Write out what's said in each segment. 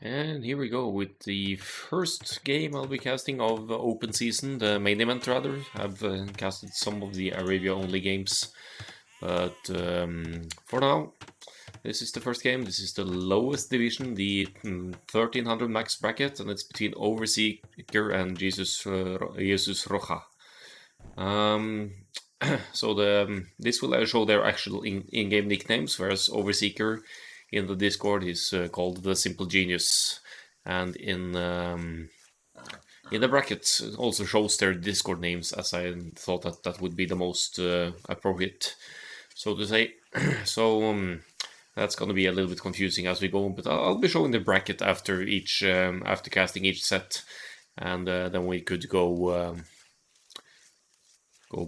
And here we go with the first game I'll be casting of open season, the main event rather. I've casted some of the Arabia only games, but for now, this is the first game. This is the lowest division, the 1300 max bracket, and it's between Overseeker and JesusROcha. So this will show their actual in-game nicknames, whereas Overseeker in the Discord is called the Simple Genius, and in the brackets it also shows their Discord names, as I thought that would be the most appropriate, so to say. So that's going to be a little bit confusing as we go, but I'll be showing the bracket after each after casting each set, and then we could go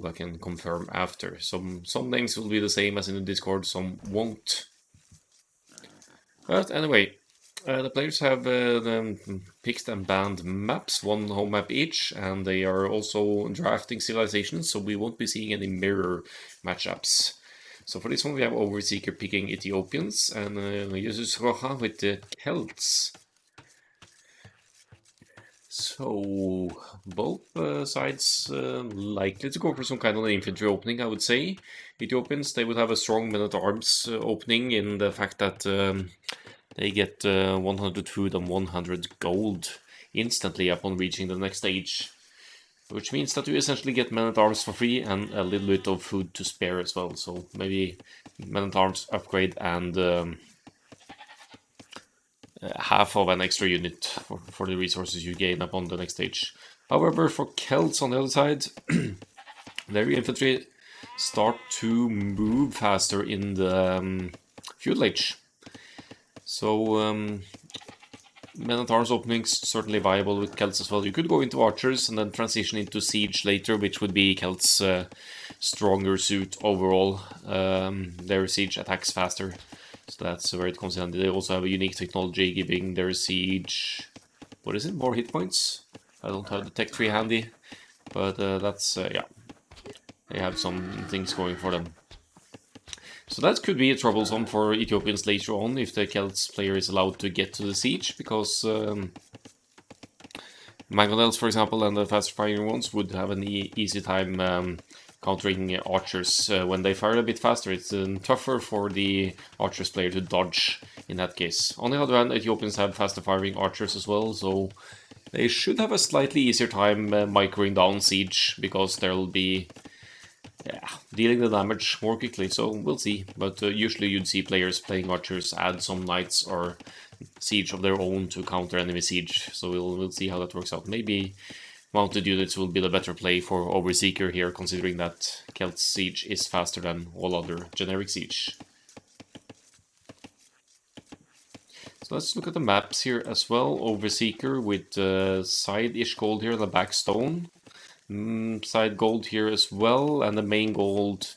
back and confirm after. Some names will be the same as in the Discord, some won't. But anyway, the players have picked and banned maps, one home map each, and they are also drafting civilizations, so we won't be seeing any mirror matchups. So for this one we have Overseeker picking Ethiopians and JesusROcha with the Celts. So both sides likely to go for some kind of an infantry opening, I would say. Ethiopians, they would have a strong men-at-arms opening in the fact that they get 100 food and 100 gold instantly upon reaching the next stage, which means that you essentially get men-at-arms for free and a little bit of food to spare as well. So maybe men-at-arms upgrade and half of an extra unit for the resources you gain upon the next stage. However, for Celts on the other side, their infantry start to move faster in the feudal age. So men-at-arms openings certainly viable with Celts as well. You could go into archers and then transition into siege later, which would be Celts' stronger suit overall. Their siege attacks faster, so that's where it comes in. They also have a unique technology giving their siege, what is it, more hit points? I don't have the tech tree handy, but that's, yeah, they have some things going for them. So that could be troublesome for Ethiopians later on if the Celts player is allowed to get to the siege, because Mangonels, for example, and the faster firing ones would have an easy time countering archers when they fire a bit faster. It's tougher for the archers player to dodge in that case. On the other hand, Ethiopians have faster firing archers as well, so they should have a slightly easier time microing down siege, because they'll be dealing the damage more quickly, so we'll see. But usually you'd see players playing archers add some knights or siege of their own to counter enemy siege, so we'll see how that works out. Maybe mounted units will be the better play for Overseeker here, considering that Celt's siege is faster than all other generic siege. So let's look at the maps here as well. Overseeker with side-ish gold here, the back stone. Side gold here as well, and the main gold.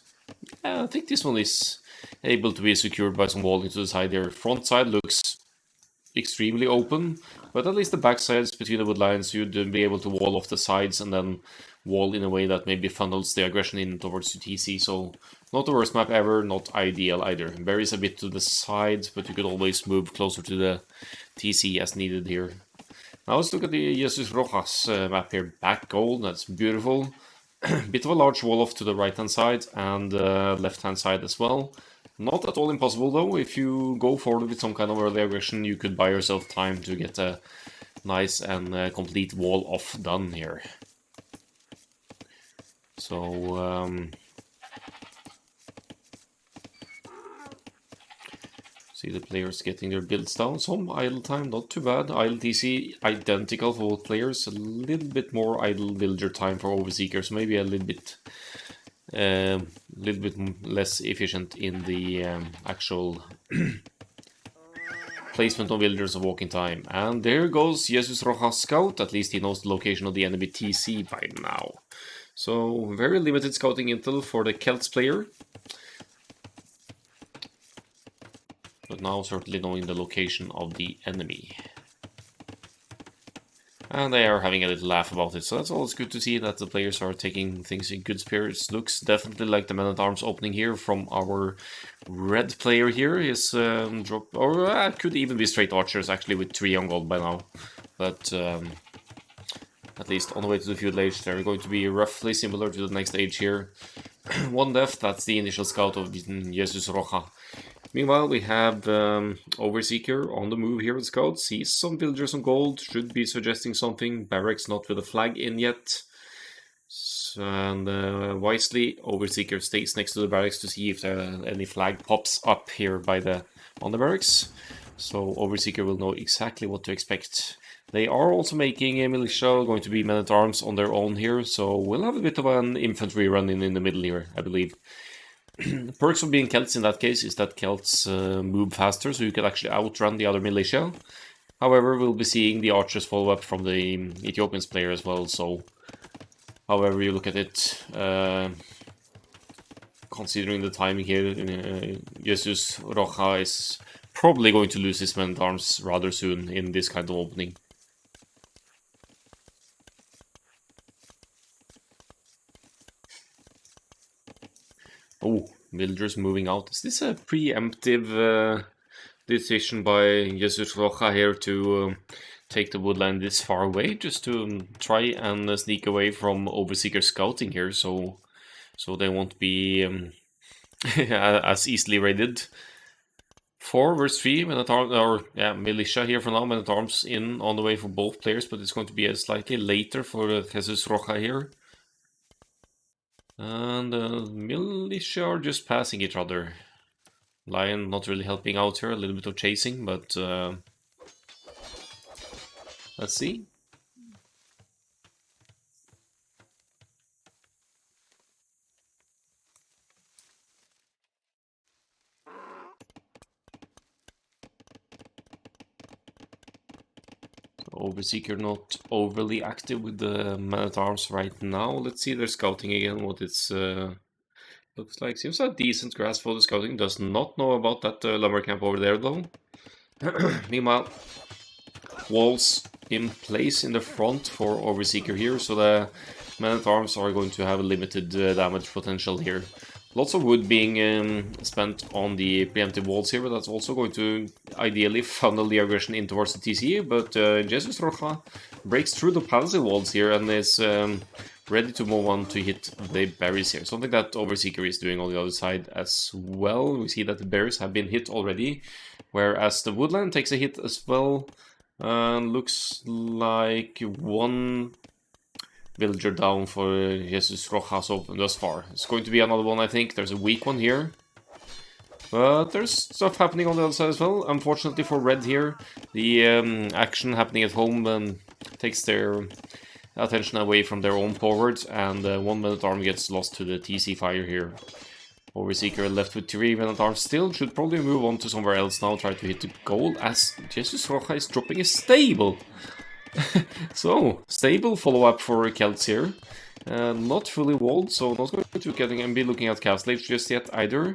I think this one is able to be secured by some walling to the side there. Front side looks extremely open, but at least the back sides between the wood lines, you'd be able to wall off the sides and then wall in a way that maybe funnels the aggression in towards UTC. So not the worst map ever, not ideal either. Buries a bit to the side, but you could always move closer to the TC as needed here. Now let's look at the JesusROcha's map here. Back gold, that's beautiful. Bit of a large wall off to the right hand side and left hand side as well. Not at all impossible though. If you go forward with some kind of early aggression, you could buy yourself time to get a nice and complete wall off done here. So see the players getting their builds down. Some idle time, not too bad. Idle TC identical for both players. A little bit more idle villager time for Overseekers. Maybe a little bit less efficient in the actual placement of villagers of walking time. And there goes JesusROcha's scout. At least he knows the location of the enemy TC by now. So very limited scouting intel for the Celts player. But now certainly knowing the location of the enemy. And they are having a little laugh about it, so that's always good to see that the players are taking things in good spirits. Looks definitely like the men-at-arms opening here from our red player here is drop, or could even be straight archers actually with 3 on gold by now. But at least on the way to the feudal age, they're going to be roughly similar to the next age here. 1 death, that's the initial scout of JesusROcha. Meanwhile, we have Overseeker on the move here with scouts. Sees some villagers on gold, should be suggesting something. Barracks not with a flag in yet. And wisely, Overseeker stays next to the barracks to see if any flag pops up here on the barracks. So Overseeker will know exactly what to expect. They are also making a militia, going to be men-at-arms on their own here, so we'll have a bit of an infantry run in the middle here, I believe. Perks of being Celts in that case is that Celts move faster, so you can actually outrun the other militia. However, we'll be seeing the archers follow up from the Ethiopians player as well, so however you look at it, considering the timing here, JesusROcha is probably going to lose his men-at-arms rather soon in this kind of opening. Oh, villagers moving out. Is this a preemptive decision by JesusROcha here to take the woodland this far away, just to try and sneak away from Overseeker scouting here, so they won't be as easily raided? 4 versus 3 men-at-arms, or militia here for now, men-at-arms in on the way for both players, but it's going to be a slightly later for JesusROcha here. And militia are just passing each other. Lion not really helping out here, a little bit of chasing, but let's see. Overseeker not overly active with the men-at-arms right now. Let's see their scouting again, what it's looks like. Seems a decent grasp for the scouting. Does not know about that lumber camp over there though. Meanwhile, walls in place in the front for Overseeker here, so the men-at-arms are going to have a limited damage potential here. Lots of wood being spent on the preemptive walls here, but that's also going to ideally funnel the aggression in towards the TC, but JesusROcha breaks through the palisade walls here and is ready to move on to hit the berries here. Something that Overseeker is doing on the other side as well. We see that the berries have been hit already, whereas the woodland takes a hit as well. Looks like 1 villager down for JesusROcha so thus far. It's going to be another one, I think. There's a weak one here. But there's stuff happening on the other side as well. Unfortunately for red here, the action happening at home takes their attention away from their own forwards, and 1 men-at-arm gets lost to the TC fire here. Overseeker left with 3 men-at-arms still, should probably move on to somewhere else now, try to hit the goal, as JesusROcha is dropping a stable. So, stable follow-up for Celts here. Not fully walled, so not going to be looking at Castle Age just yet either.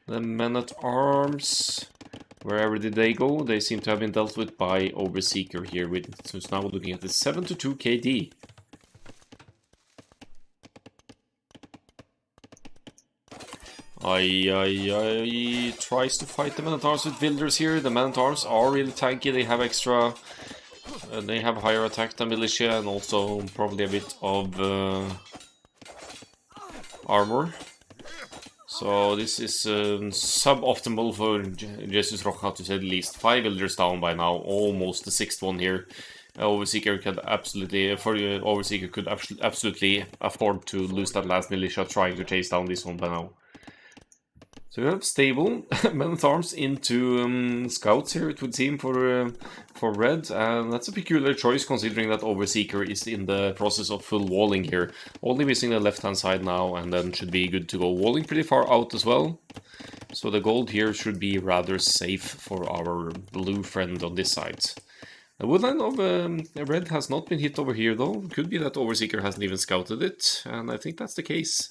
The men-at-arms, wherever did they go? They seem to have been dealt with by Overseeker here, who's now looking at the 7-2 KD. Tries to fight the men-at-arms with villagers here. The men-at-arms are really tanky, they have extra... they have higher attack than militia and also probably a bit of armor. So this is suboptimal for JesusROcha to say the least. 5 villagers down by now, almost the 6th one here. Overseeker could absolutely afford to lose that last militia trying to chase down this one by now. So we have stable men-at-arms into scouts here, it would seem, for red, and that's a peculiar choice considering that Overseeker is in the process of full walling here. Only missing the left-hand side now, and then should be good to go. Walling pretty far out as well, so the gold here should be rather safe for our blue friend on this side. The woodland of red has not been hit over here though. Could be that Overseeker hasn't even scouted it, and I think that's the case.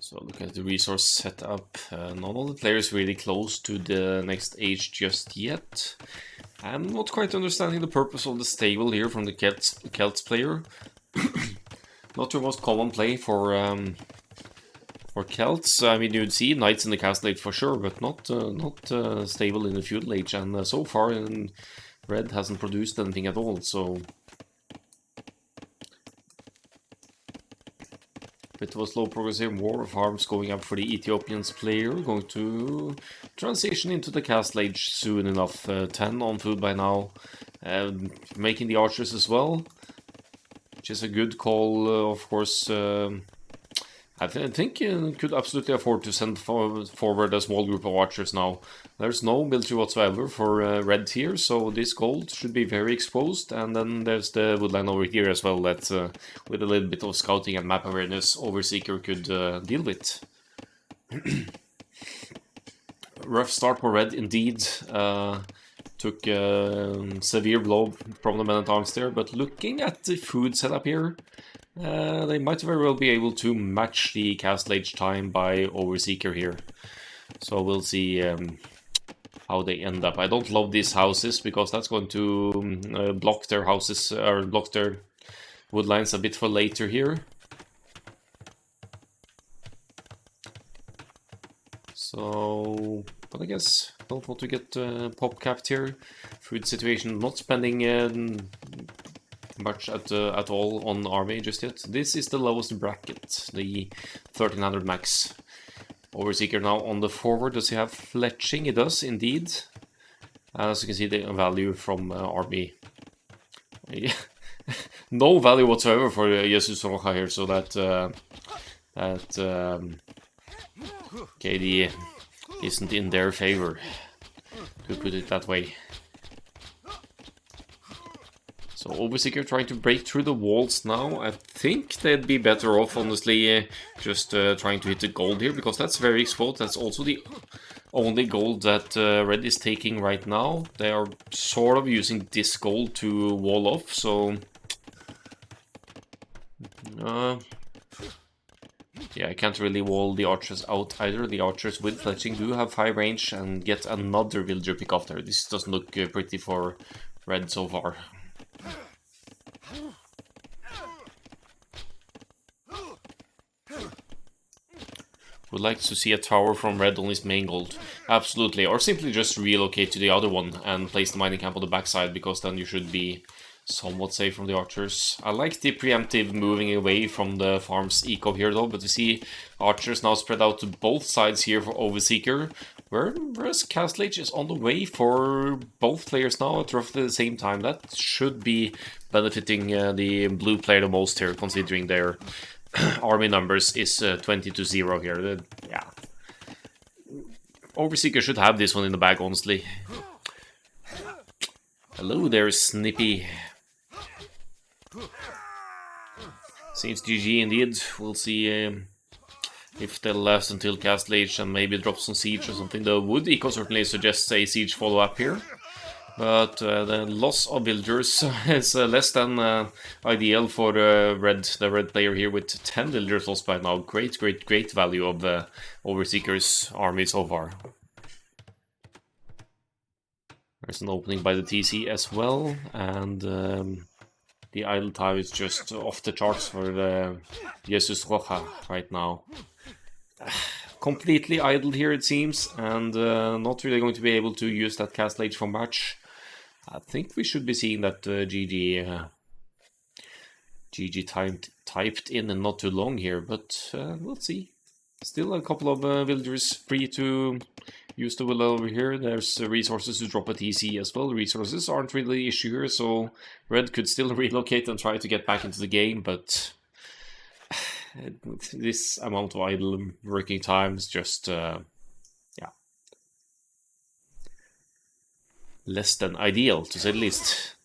So look at the resource setup. None of the players really close to the next age just yet. I'm not quite understanding the purpose of the stable here from the Celts player. Not the most common play for Celts. I mean, you'd see knights in the castle age for sure, but not stable in the feudal age. And so far, Red hasn't produced anything at all. So bit of a slow progressive war farms going up for the Ethiopians player, going to transition into the castle age soon enough. 10 on food by now, making the archers as well, which is a good call, of course. I think you could absolutely afford to send forward a small group of archers now. There's no military whatsoever for Red here, so this gold should be very exposed. And then there's the woodline over here as well that, with a little bit of scouting and map awareness, Overseeker could deal with. Rough start for Red indeed. Took a severe blow from the men-at-arms there, but looking at the food setup here, they might very well be able to match the castle age time by Overseeker here. So we'll see how they end up. I don't love these houses because that's going to block their houses or block their woodlines a bit for later here. So, but I guess don't want to get pop capped here. Food situation, not spending much at all on army just yet. This is the lowest bracket, the 1300 max. Overseeker now on the forward. Does he have fletching? He does indeed. As you can see, the value from army. No value whatsoever for JesusROcha here, so that KD isn't in their favor, to put it that way. So Overseeker trying to break through the walls now. I think they'd be better off, honestly, just trying to hit the gold here, because that's very exposed. That's also the only gold that Red is taking right now. They are sort of using this gold to wall off, so... yeah, I can't really wall the archers out either. The archers with fletching do have high range, and get another villager pick off there. This doesn't look pretty for Red so far. Would like to see a tower from Red on his main gold. Absolutely. Or simply just relocate to the other one and place the mining camp on the backside, because then you should be somewhat safe from the archers. I like the preemptive moving away from the farm's eco here though, but you see archers now spread out to both sides here for Overseeker, whereas Castle Age is on the way for both players now at roughly the same time. That should be benefiting the blue player the most here, considering their army numbers is 20-0 here. Yeah, Overseeker should have this one in the bag, honestly. Hello there, Snippy. Seems GG indeed. We'll see if they'll last until Castle Age and maybe drop some siege or something. The wood eco certainly suggests a siege follow-up here, but the loss of villagers is less than ideal for the red player here, with 10 villagers lost by now. Great value of Overseeker's army so far. There's an opening by the TC as well, and the idle time is just off the charts for the JesusROcha right now. Completely idle here, it seems, and not really going to be able to use that Castle Age for much. I think we should be seeing that GG typed in and not too long here, but we'll see. Still a couple of villagers free to use the will over here. There's resources to drop a TC as well. Resources aren't really the issue here, so Red could still relocate and try to get back into the game, but this amount of idle working time is just, yeah, less than ideal, to say the least.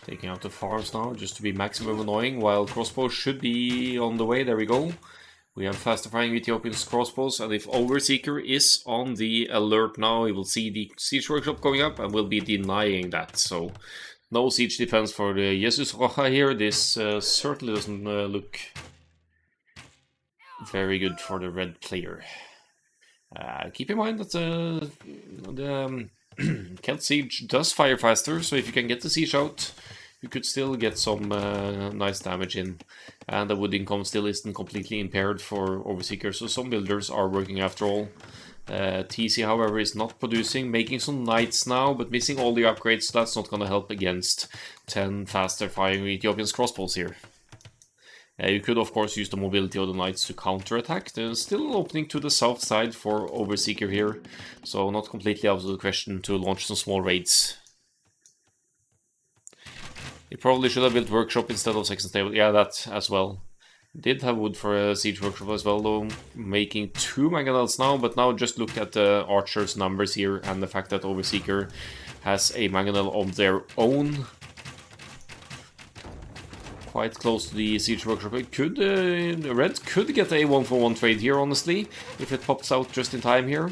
Taking out the farms now, just to be maximum annoying, while crossbow should be on the way. There we go. We have faster firing Ethiopian crossbows, and if Overseeker is on the alert now, he will see the siege workshop going up and will be denying that. So no siege defense for the JesusROcha here. This certainly doesn't look very good for the red player. Keep in mind that the Celt Siege does fire faster, so if you can get the siege out, you could still get some nice damage in. And the wood income still isn't completely impaired for Overseeker, so some builders are working after all. TC, however, is not producing, making some knights now, but missing all the upgrades, so that's not going to help against 10 faster firing Ethiopian crossbows here. You could, of course, use the mobility of the knights to counterattack. There's still an opening to the south side for Overseeker here, so not completely out of the question to launch some small raids. He probably should have built workshop instead of second stable. Yeah, that as well. Did have wood for a siege workshop as well, though, making 2 mangonels now, but now just look at the archers' numbers here and the fact that Overseeker has a mangonel of their own. Quite close to the siege workshop. It could, red could get a 1-for-1 trade here, honestly, if it pops out just in time here.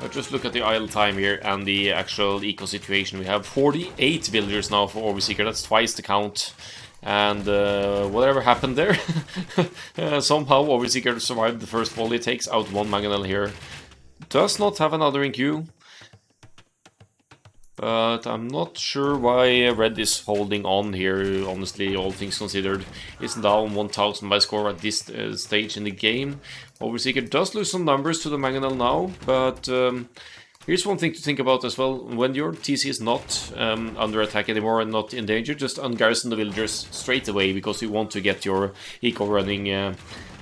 But just look at the idle time here and the actual eco situation. We have 48 villagers now for Overseeker. That's twice the count. And whatever happened there, somehow Overseeker survived the first volley, takes out 1 mangonel here. Does not have another in queue. But I'm not sure why red is holding on here, honestly, all things considered. It's down 1000 by score at this stage in the game. Overseeker does lose some numbers to the mangonel now, but here's one thing to think about as well. When your TC is not under attack anymore and not in danger, just ungarrison the villagers straight away, because you want to get your eco running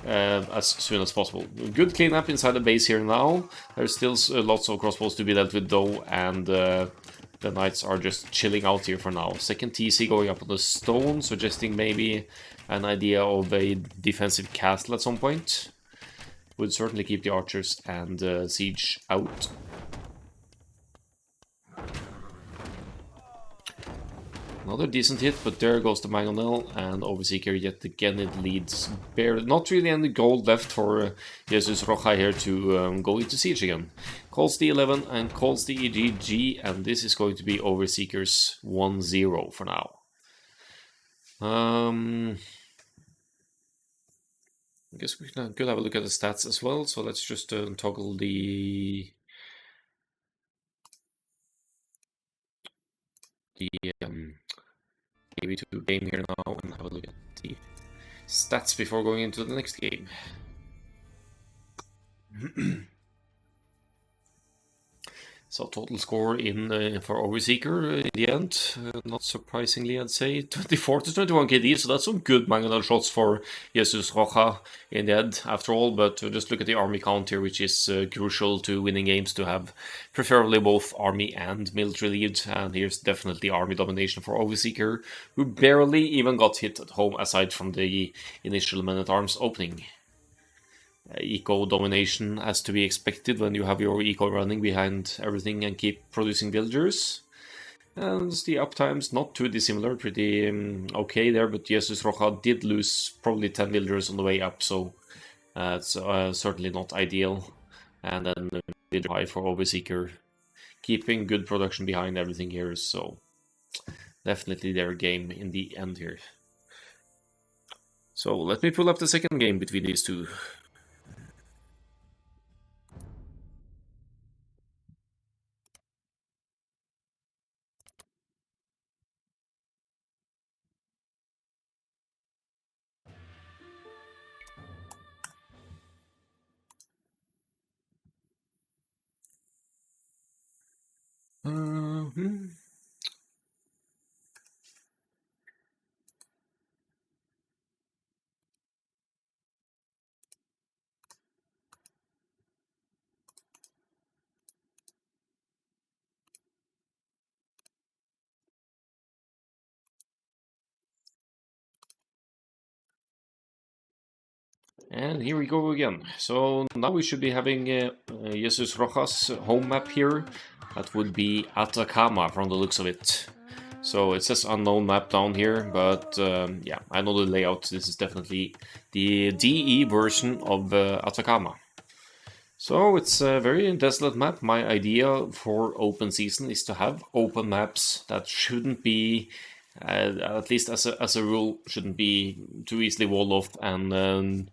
as soon as possible. Good cleanup inside the base here now. There's still lots of crossbows to be dealt with though, and the knights are just chilling out here for now. Second TC going up on the stone, suggesting maybe an idea of a defensive castle at some point. Would certainly keep the archers and siege out. Another decent hit, but there goes the mangonel, and Overseeker yet again it leads barely. Not really any gold left for JesusROcha here to go into siege again. Calls the 11 and calls the EGG, and this is going to be Overseeker's 1-0 for now. I guess we could have a look at the stats as well, so let's just toggle the KV2 game here now and have a look at the stats before going into the next game. So total score in for Overseeker in the end, not surprisingly I'd say 24 to 21 KD, so that's some good mangonel shots for JesusROcha in the end after all, but just look at the army count here, which is crucial to winning games, to have preferably both army and military lead, and here's definitely army domination for Overseeker, who barely even got hit at home aside from the initial men-at-arms opening. Eco domination as to be expected when you have your eco running behind everything and keep producing villagers. And the uptime's not too dissimilar, pretty okay there, but JesusROcha did lose probably 10 villagers on the way up, so it's certainly not ideal. And then the high for Overseeker, keeping good production behind everything here, so definitely their game in the end here. So let me pull up the second game between these two. And here we go again. So now we should be having JesusROcha's home map here. That would be Atacama from the looks of it. So it says unknown map down here, but yeah, I know the layout. This is definitely the DE version of Atacama. So it's a very desolate map. My idea for open season is to have open maps that shouldn't be, at least as a rule, shouldn't be too easily walled off and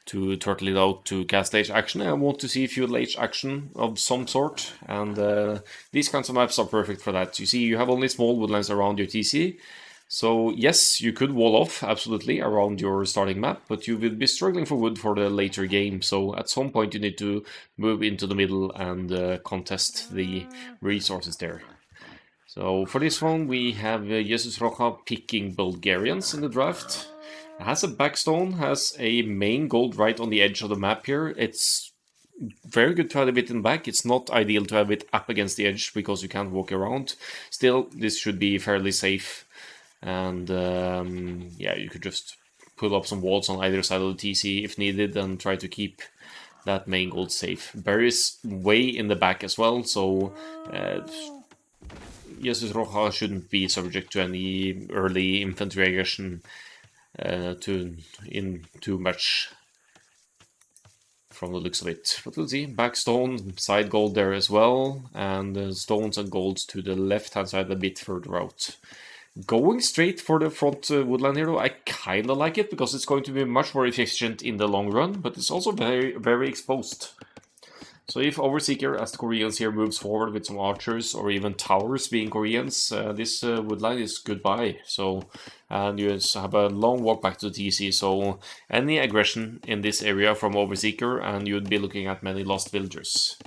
to turtle it out to cast H action. I want to see fuel H action of some sort, and these kinds of maps are perfect for that. You see, you have only small woodlands around your TC, so yes, you could wall off absolutely around your starting map, but you will be struggling for wood for the later game. So at some point you need to move into the middle and contest the resources there. So for this one we have JesusROcha picking Bulgarians in the draft. It has a backstone, has a main gold right on the edge of the map here. It's very good to have a bit in the back. It's not ideal to have it up against the edge because you can't walk around. Still, this should be fairly safe. And yeah, you could just put up some walls on either side of the TC if needed and try to keep that main gold safe. Berry's way in the back as well, so JesusROcha shouldn't be subject to any early infantry aggression in too much from the looks of it. But we'll see. Backstone, side gold there as well, and stones and golds to the left hand side a bit further out. Going straight for the front woodland here, though, I kind of like it because it's going to be much more efficient in the long run, but it's also very, very exposed. So if Overseeker, as the Koreans here, moves forward with some archers or even towers being Koreans, this woodline is goodbye. So, and you just have a long walk back to the TC, so any aggression in this area from Overseeker and you'd be looking at many lost villagers.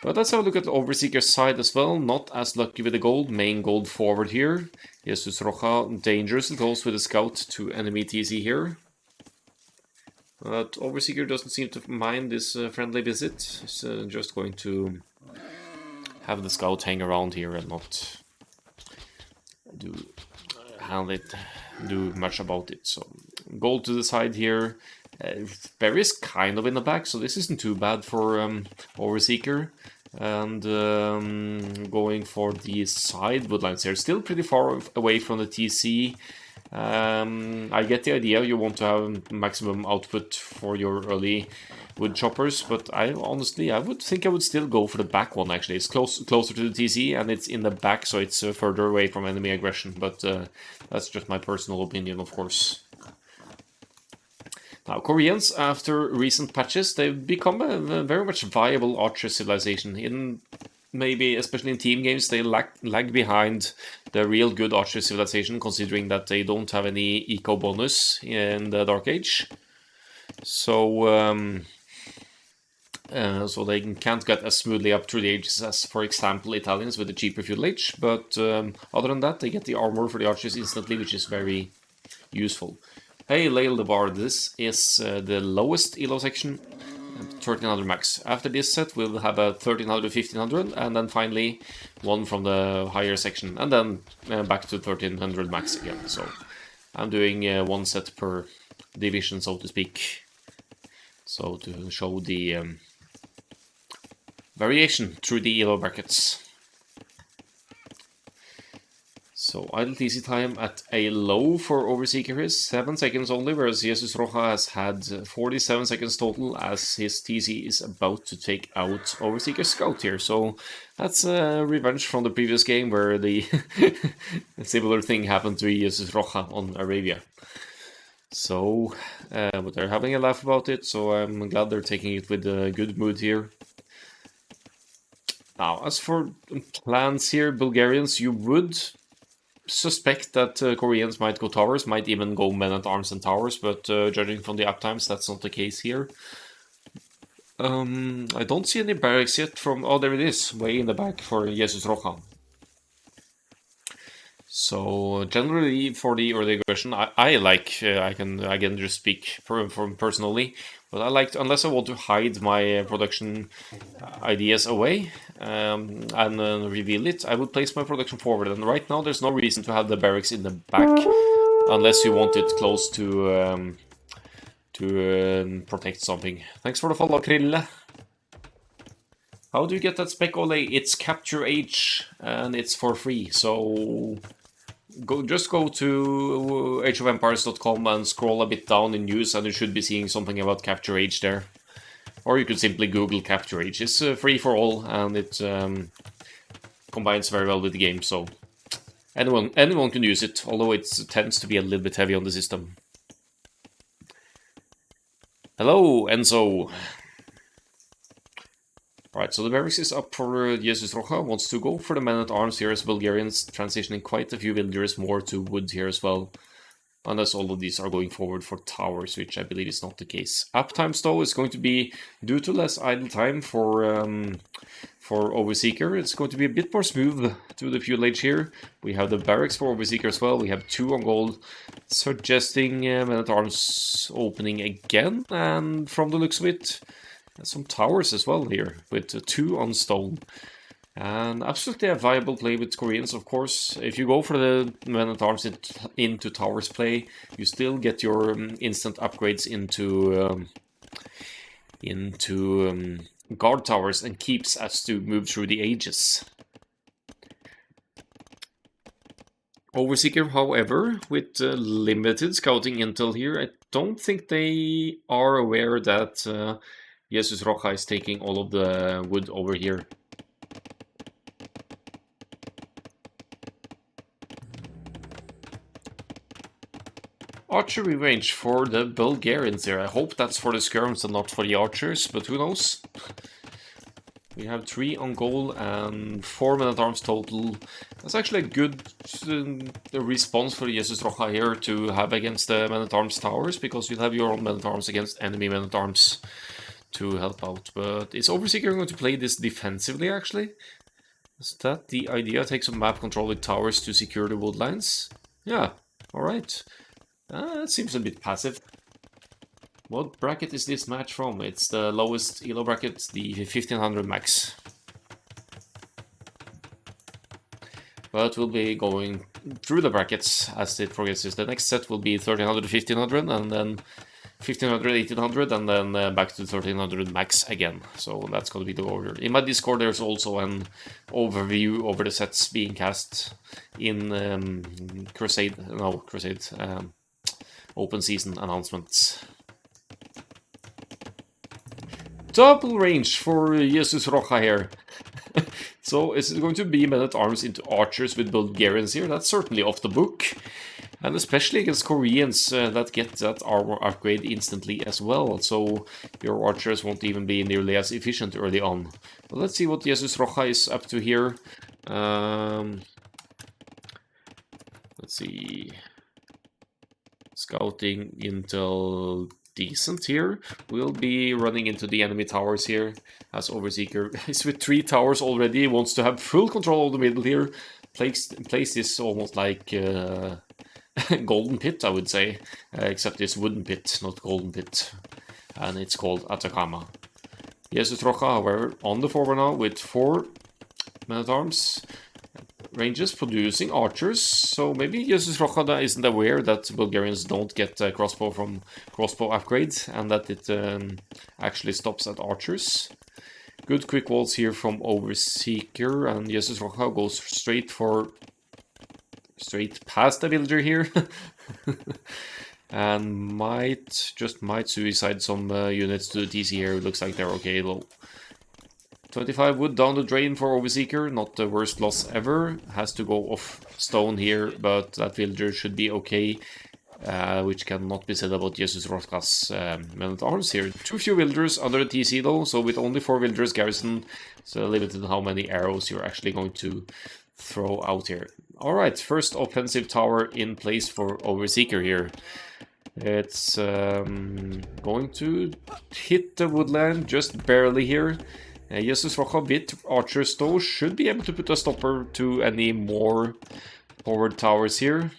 But let's have a look at the Overseeker's side as well. Not as lucky with the gold. Main gold forward here. JesusROcha dangerously close with a scout to enemy TC here. But Overseeker doesn't seem to mind this friendly visit. He's just going to have the scout hang around here and not do much about it. So gold to the side here. Berry's kind of in the back, so this isn't too bad for Overseeker. And going for the side woodlines here, still pretty far away from the TC. I get the idea you want to have maximum output for your early wood choppers, but I would think I would still go for the back one. Actually, it's closer to the TC and it's in the back, so it's further away from enemy aggression. But that's just my personal opinion, of course. Now, Koreans, after recent patches, they've become a very much viable archer civilization. In maybe, especially in team games, they lag behind the real good archer civilization, considering that they don't have any eco bonus in the Dark Age. So, so they can't get as smoothly up through the ages as, for example, Italians with the cheaper fuel age. But other than that, they get the armor for the archers instantly, which is very useful. Hey, Lail the Bard, this is the lowest ELO section, 1300 max. After this set, we'll have a 1300, 1500, and then finally one from the higher section, and then back to 1300 max again. So I'm doing one set per division, so to speak. So to show the variation through the ELO brackets. So idle TC time at a low for Overseeker is 7 seconds only, whereas JesusROcha has had 47 seconds total as his TC is about to take out Overseeker's scout here. So that's a revenge from the previous game where the similar thing happened to JesusROcha on Arabia. So, but they're having a laugh about it, so I'm glad they're taking it with a good mood here. Now, as for plans here, Bulgarians, you would suspect that Koreans might go towers, might even go men-at-arms and towers, but judging from the uptimes, that's not the case here. I don't see any barracks yet from... Oh, there it is, way in the back for JesusROcha. So, generally, for the early aggression, I like, I can again just speak from personally, but I like, unless I want to hide my production ideas away and reveal it, I would place my production forward. And right now, there's no reason to have the barracks in the back, unless you want it close to protect something. Thanks for the follow, Krille. How do you get that spec, Ole? It's Capture H, and it's for free. So just go to ageofempires.com and scroll a bit down in news, and you should be seeing something about Capture H there. Or you could simply Google Capture H. It's free for all, and it combines very well with the game. So anyone can use it, although it tends to be a little bit heavy on the system. Hello, Enzo. Alright, so the barracks is up for JesusROcha, wants to go for the men-at-arms here as Bulgarians, transitioning quite a few villagers more to wood here as well. Unless all of these are going forward for towers, which I believe is not the case. Uptimes, though, is going to be, due to less idle time for Overseeker, it's going to be a bit more smooth to the fuel age here. We have the barracks for Overseeker as well. We have 2 on gold, suggesting men-at-arms opening again. And from the looks of it, some towers as well here, with 2 on stone. And absolutely a viable play with Koreans, of course. If you go for the men-at-arms into towers play, you still get your instant upgrades into guard towers and keeps as to move through the ages. Overseeker, however, with limited scouting intel here, I don't think they are aware that JesusROcha is taking all of the wood over here. Archery range for the Bulgarians here. I hope that's for the skirms and not for the archers, but who knows? We have 3 on goal and 4 men-at-arms total. That's actually a good response for JesusROcha here to have against the men-at-arms towers, because you'll have your own men-at-arms against enemy men-at-arms to help out. But is Overseeker going to play this defensively, actually? Is that the idea? Take some map control with towers to secure the wood lines? Yeah, alright. That seems a bit passive. What bracket is this match from? It's the lowest elo bracket, the 1500 max. But we'll be going through the brackets as it progresses. The next set will be 1300 to 1500, and then 1500, 1800, and then back to 1300 max again. So that's going to be the order. In my Discord, there's also an overview over the sets being cast in open season announcements. Double range for JesusROcha here. So is it going to be men-at-arms into archers with Bulgarians here? That's certainly off the book. And especially against Koreans that get that armor upgrade instantly as well. So your archers won't even be nearly as efficient early on. But let's see what JesusROcha is up to here. Let's see. Scouting intel decent here. We'll be running into the enemy towers here as Overseeker is with 3 towers already. Wants to have full control of the middle here. Place this almost like golden pit, I would say, except it's wooden pit, not golden pit, and it's called Atacama. JesusROcha, however, on the forward now with 4 men-at-arms ranges producing archers, so maybe JesusROcha isn't aware that Bulgarians don't get crossbow from crossbow upgrades, and that it actually stops at archers. Good quick walls here from Overseeker, and JesusROcha goes straight past the villager here. And might suicide some units to the TC here. It looks like they're okay though. 25 wood down the drain for Overseeker, not the worst loss ever. Has to go off stone here, but that villager should be okay. Which cannot be said about JesusROcha's men-at-arms here. Too few villagers under the TC though, so with only 4 villagers garrison, it's limited how many arrows you're actually going to throw out here. Alright, first offensive tower in place for Overseeker here. It's going to hit the woodland just barely here. JesusROcha bit archers though should be able to put a stopper to any more forward towers here.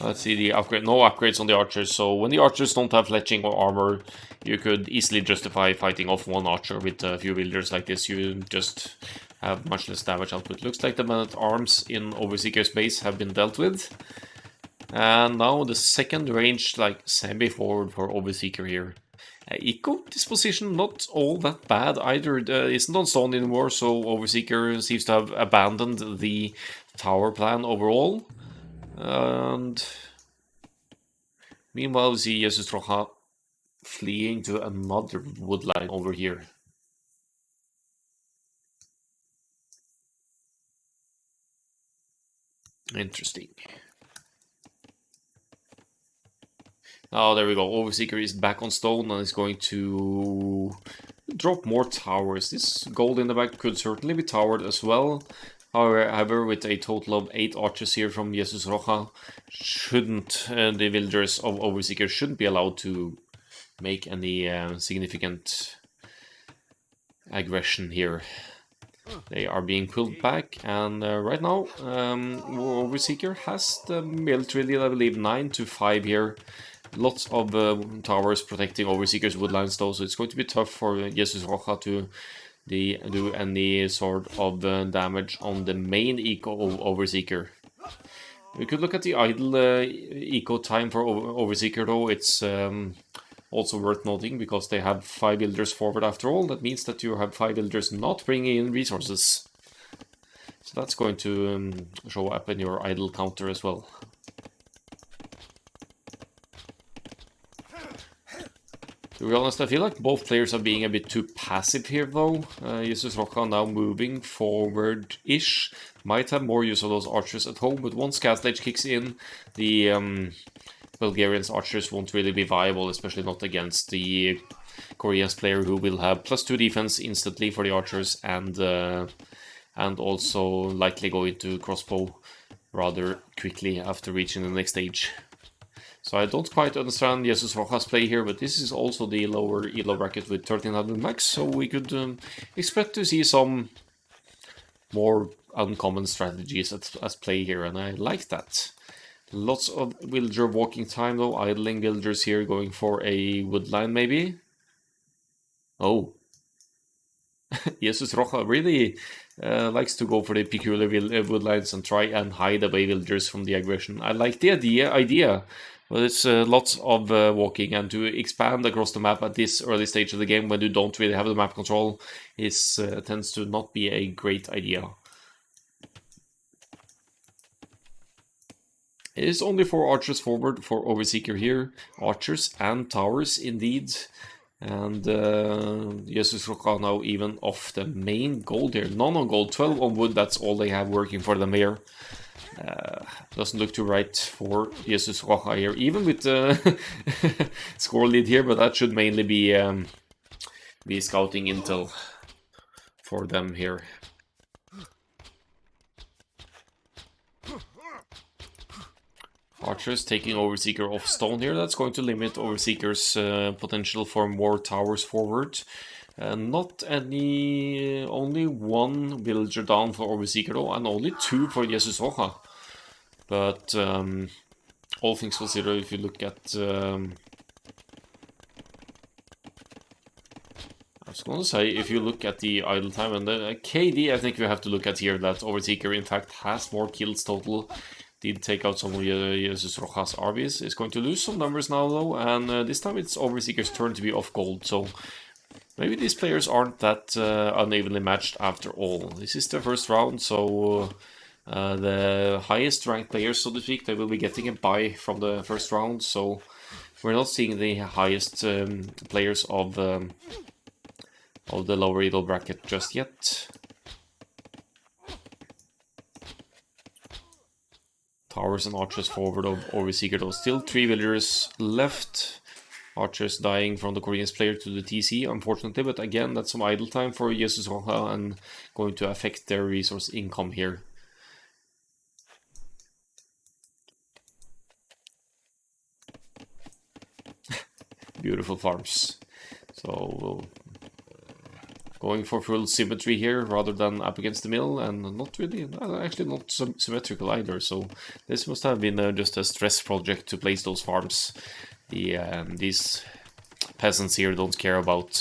Let's see the upgrade. No upgrades on the archers, so when the archers don't have fletching or armor, you could easily justify fighting off one archer with a few villagers like this. You just have much less damage output. Looks like the men-at-arms in Overseeker's base have been dealt with. And now the second range, like semi-forward for Overseeker here. Eco disposition not all that bad either. Isn't on stone anymore, so Overseeker seems to have abandoned the tower plan overall. And meanwhile, we see JesusROcha fleeing to another woodline over here. Interesting. Oh, there we go. Overseeker is back on stone and is going to drop more towers. This gold in the back could certainly be towered as well. However, with a total of 8 archers here from JesusROcha, shouldn't the villagers of Overseeker shouldn't be allowed to make any significant aggression here. They are being pulled back, and right now Overseeker has the military lead, I believe, 9 to 5 here. Lots of towers protecting Overseeker's woodlines though, so it's going to be tough for JesusROcha to do any sort of damage on the main eco of Overseeker. We could look at the idle eco time for Overseeker though. It's also worth noting because they have 5 villagers forward after all. That means that you have 5 villagers not bringing in resources. So that's going to show up in your idle counter as well. To be honest, I feel like both players are being a bit too passive here though. JesusROcha now moving forward-ish. Might have more use of those archers at home, but once Castle Age kicks in, the Bulgarians archers won't really be viable, especially not against the Korea's player who will have +2 defense instantly for the archers and also likely go into crossbow rather quickly after reaching the next stage. So I don't quite understand JesusROcha's play here, but this is also the lower elo bracket with 1300 max, so we could expect to see some more uncommon strategies at play here, and I like that. Lots of villager walking time though, idling villagers here, going for a woodline maybe. Oh. JesusROcha really likes to go for the peculiar woodlines and try and hide away villagers from the aggression. I like the idea. But it's lots of walking, and to expand across the map at this early stage of the game when you don't really have the map control tends to not be a great idea. It is only 4 archers forward for Overseeker here. Archers and towers indeed. And JesusROcha now even off the main gold here. None on gold, 12 on wood, that's all they have working for them here. Doesn't look too right for JesusROcha here, even with the score lead here, but that should mainly be scouting intel for them here. Archers taking Overseeker off stone here. That's going to limit Overseeker's potential for more towers forward. Not any, only 1 villager down for Overseeker though, and only 2 for JesusROcha. But all things considered, if you look at I was going to say, if you look at the idle time and the KD, I think we have to look at here that Overseeker in fact has more kills total. Did take out some of JesusROcha's armies. Is going to lose some numbers now though, and this time it's Overseeker's turn to be off gold, so maybe these players aren't that unevenly matched after all. This is the first round, so the highest ranked players, so to speak, they will be getting a bye from the first round, so we're not seeing the highest players of the lower elo bracket just yet. Towers and archers forward of Overseeker though. Still 3 villagers left. Archers dying from the Koreans player to the TC, unfortunately, but again, that's some idle time for JesusROcha and going to affect their resource income here. Beautiful farms. So going for full symmetry here rather than up against the mill, and not really, actually not symmetrical either, so this must have been just a stress project to place those farms. These peasants here don't care about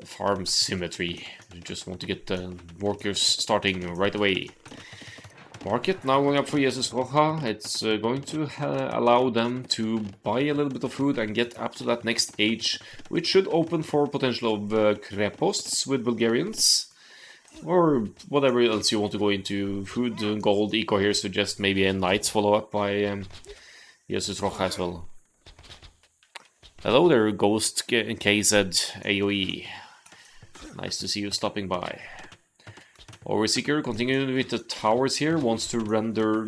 farm symmetry. You just want to get the workers starting right away. Market now going up for JesusROcha. It's going to allow them to buy a little bit of food and get up to that next age, which should open for potential of kreposts with Bulgarians. Or whatever else you want to go into. Food, gold, eco here suggest maybe a knight's follow-up by JesusROcha as well. Hello there, Ghost KZAOE. Nice to see you stopping by. Overseeker, continuing with the towers here, wants to render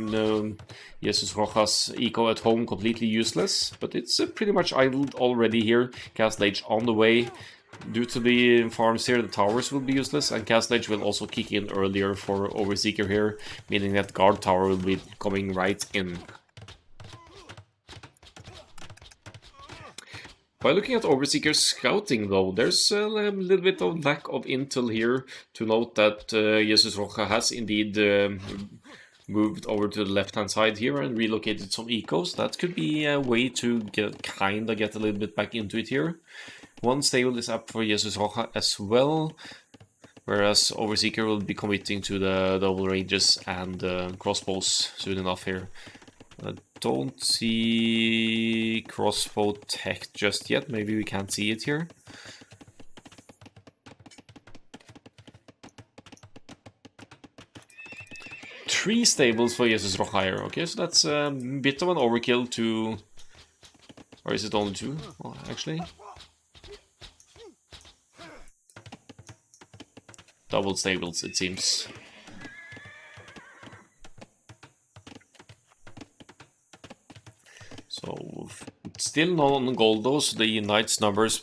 JesusROcha's eco at home completely useless, but it's pretty much idled already here. Castle Age on the way. Due to the farms here, the towers will be useless, and Castle Age will also kick in earlier for Overseeker here, meaning that Guard Tower will be coming right in. By looking at Overseeker's scouting though, there's a little bit of lack of intel here to note that JesusROcha has indeed moved over to the left hand side here and relocated some ecos. That could be a way to kinda get a little bit back into it here. One stable is up for JesusROcha as well, whereas Overseeker will be committing to the double ranges and crossbows soon enough here. I don't see crossbow tech just yet. Maybe we can't see it here. Three stables for JesusROcha here. Okay, so that's a bit of an overkill to... Or is it only two? Well, actually. Double stables, it seems. So, still not on gold though, so the Knights numbers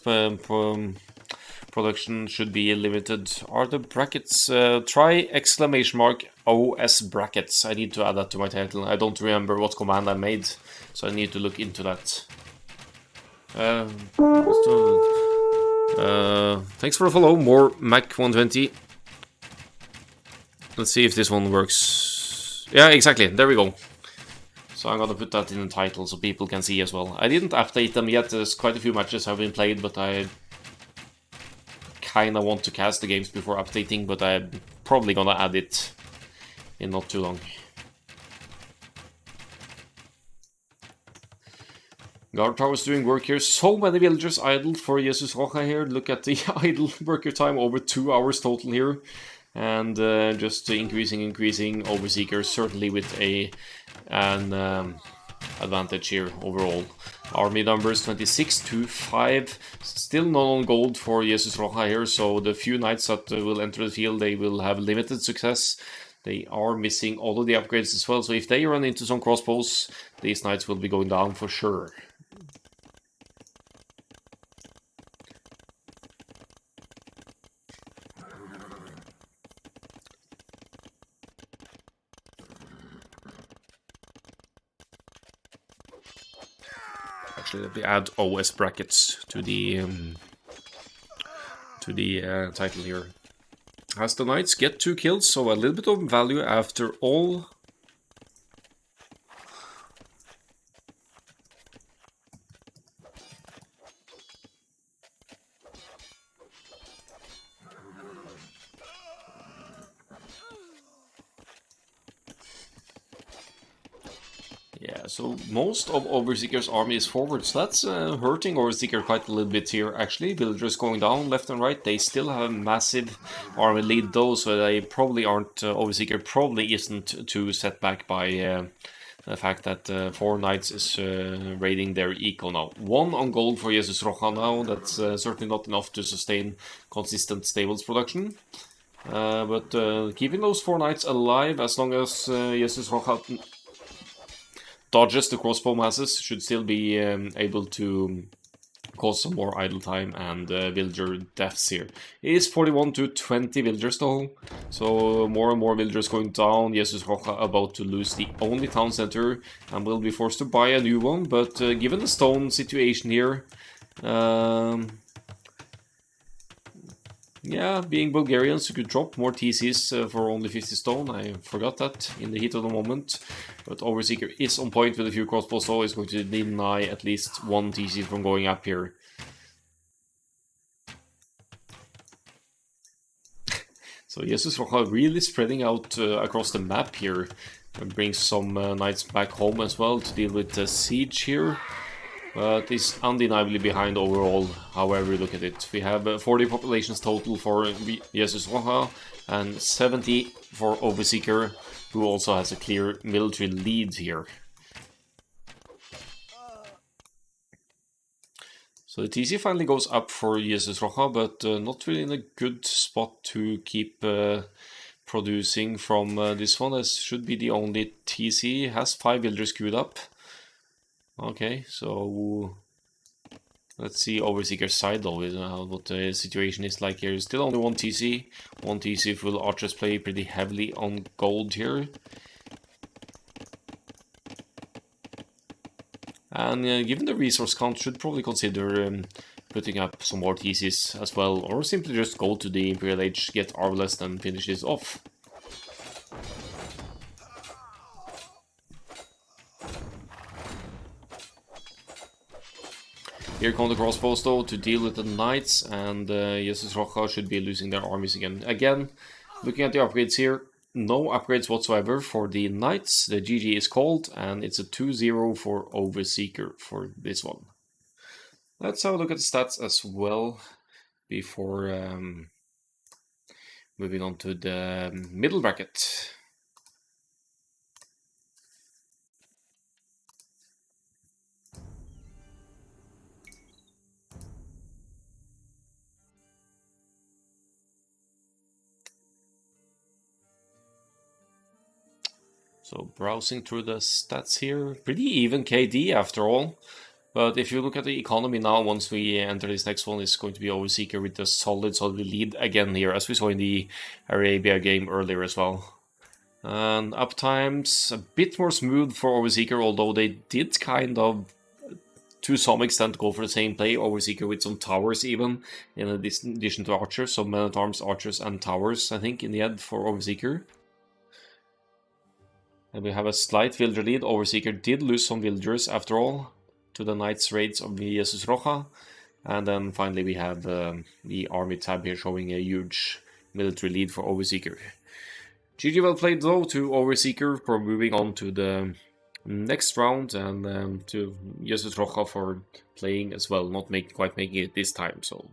production should be limited. Are the brackets, try exclamation mark OS brackets. I need to add that to my title. I don't remember what command I made, so I need to look into that. Thanks for the follow, more Mac120. Let's see if this one works. Yeah, exactly, there we go. So I'm gonna put that in the title so people can see as well. I didn't update them yet, there's quite a few matches have been played, but I kinda want to cast the games before updating, but I'm probably gonna add it in not too long. Guard Tower's doing work here. So many villagers idle for JesusROcha here. Look at the idle worker time, over 2 hours total here. And just increasing. Overseeker certainly with an advantage here overall. Army numbers 26 to 5. Still not on gold for JesusROcha here, so the few knights that will enter the field, they will have limited success. They are missing all of the upgrades as well, so if they run into some crossbows, these knights will be going down for sure. Actually, let me add OS brackets to the title here. As the knights get 2 kills, so a little bit of value after all. Yeah, so most of Overseeker's army is forward, so that's hurting Overseeker quite a little bit here, actually. Villagers going down left and right. They still have a massive army lead though, so they probably aren't, Overseeker probably isn't too set back by the fact that 4 knights is raiding their eco now. 1 on gold for JesusROcha now. That's certainly not enough to sustain consistent stables production. But keeping those 4 knights alive as long as JesusROcha dodges the crossbow masses should still be able to cause some more idle time and villager deaths here. It is 41 to 20 villagers though, so more and more villagers going down. JesusROcha about to lose the only town center and will be forced to buy a new one, but given the stone situation here, yeah, being Bulgarians, you could drop more TCs for only 50 stone. I forgot that in the heat of the moment. But Overseeker is on point with a few crossbows, so he's going to deny at least 1 TC from going up here. So JesusROcha really spreading out across the map here. Brings some knights back home as well to deal with the siege here. But is undeniably behind overall, however you look at it. We have 40 populations total for JesusROcha and 70 for Overseeker, who also has a clear military lead here. So the TC finally goes up for JesusROcha, but not really in a good spot to keep producing from this one. This should be the only TC. Has 5 builders queued up. Okay, so let's see Overseeker's side though, what the situation is like here. Still only one TC. One TC full archers play pretty heavily on gold here. And given the resource count, should probably consider putting up some more TCs as well, or simply just go to the Imperial Age, get Arbalest and finish this off. Here come the crossbows though to deal with the knights, and JesusROcha should be losing their armies again. Again, looking at the upgrades here, no upgrades whatsoever for the knights. The GG is called, and it's a 2-0 for Overseeker for this one. Let's have a look at the stats as well before moving on to the middle bracket. So browsing through the stats here, pretty even KD after all. But if you look at the economy now, once we enter this next one, it's going to be Overseeker with a solid lead again here, as we saw in the Arabia game earlier as well. And uptimes a bit more smooth for Overseeker, although they did kind of, to some extent, go for the same play. Overseeker with some towers even, in addition to archers, so men-at-arms, archers, and towers, I think, in the end for Overseeker. And we have a slight villager lead. Overseeker did lose some villagers after all to the Knights raids of JesusROcha. And then finally we have the army tab here showing a huge military lead for Overseeker. GG well played though to Overseeker for moving on to the next round, and to JesusROcha for playing as well, not quite making it this time. So